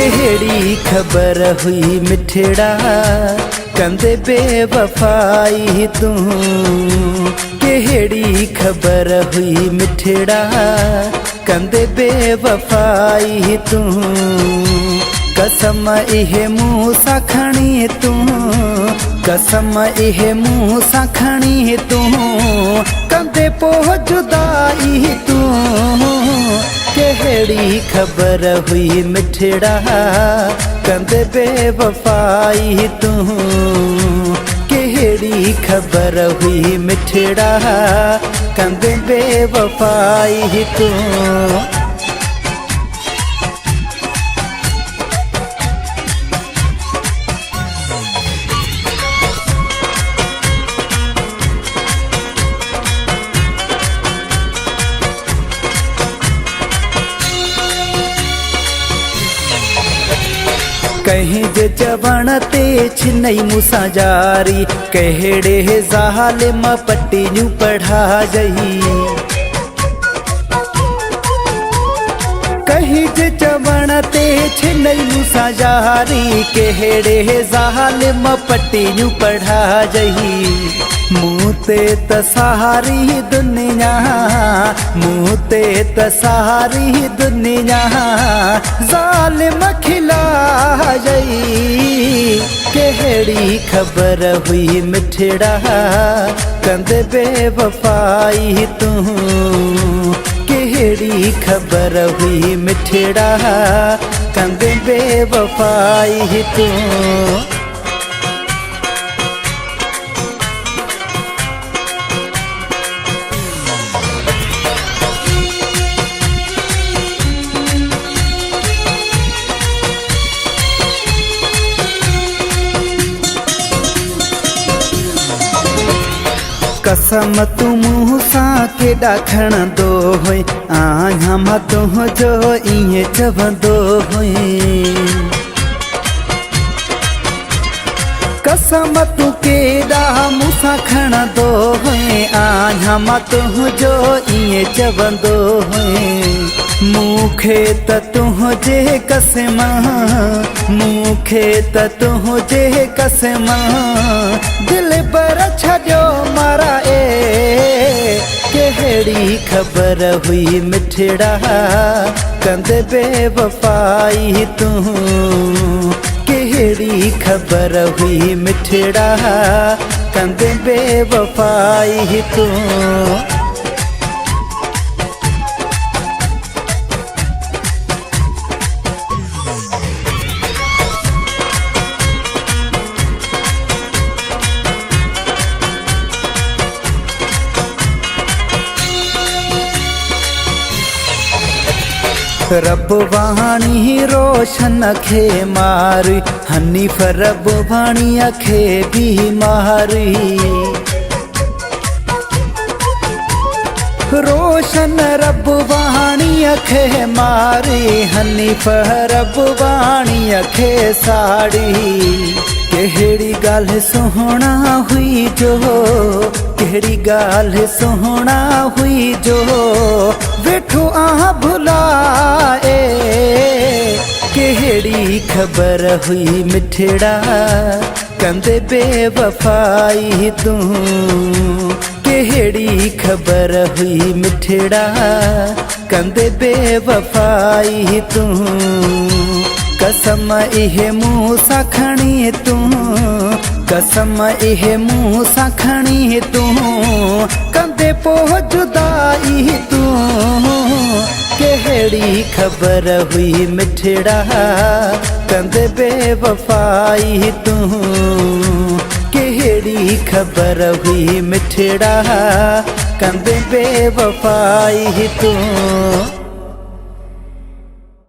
केड़ी खबर हुई मिठड़ा कंदे बेवफाई तू। केड़ी खबर हुई मिठड़ा कंदे बेवफाई तू। कसम इहे मुँह सा खणी तू, कसम इहे मुँह सा खणी तू। कंदे पोइ जुदाई तू। केड़ी खबर हुई मिठड़ा कंदे बेवफाई तू। केड़ी खबर हुई मिठड़ा कंदे बेवफाई तू। कहीं जे चवण ते छिनई मूसा जारी। कहेड़े ज़ालिम पट्टियूं पढ़ा जई। कहीं जे चवण ते छिनई मूसा जारी। कहेड़े ज़ालिम पट्टियूं पढ़ा जई। मुँह ते त सारी दुनिया, मुँह ते त सारी दुनिया ज़ालिम खिला जई। केड़ी खबर हुई मिठड़ा कंदे बेवफाई तू। केड़ी खबर हुई मिठड़ा कंदे बेवफाई तू। कसम तू मुँह सा केड़ा खणंदो हुई। आहियां मां तुंहिंजो ईअं चवंदो हुई। कसम तू केड़ा मुँह सां खणंदो हुई। आहियां मां तुंहिंजो ईअं चवंदो हुई। मूंखे त तुंहिंजे कसम, मूंखे त तुंहिंजे कसम दिल पर छॾियो मराए। केड़ी खबर हुई मिठड़ा कंदे बेवफाई तू। केड़ी खबर हुई मिठड़ा कंदे बेवफाई तू। रब वाणी रोशन खे मारी। हनीफ रब वाणीअ खे भी मारी। रोशन रब वाणीअ खे मारी। हनीफ रब वाणीअ खे साड़ी। केड़ी ॻाल्हि सुहिणा हुई जो, केड़ी ॻाल्हि सुहिणा हुई जो वेठो आ भुलाए। केड़ी खबर हुई मिठड़ा कंदे बेवफाई तू। केड़ी खबर हुई मिठड़ा कंदे बेवफाई तू। कसम इहे मुँह सा खणी तू, कसम इहे मुँह सा खणी तू। कंदे पोइ जुदाई तू। केड़ी खबर हुई मिठड़ा कंदे बेवफाई तू। केड़ी खबर हुई मिठड़ा कंदे बेवफाई तू।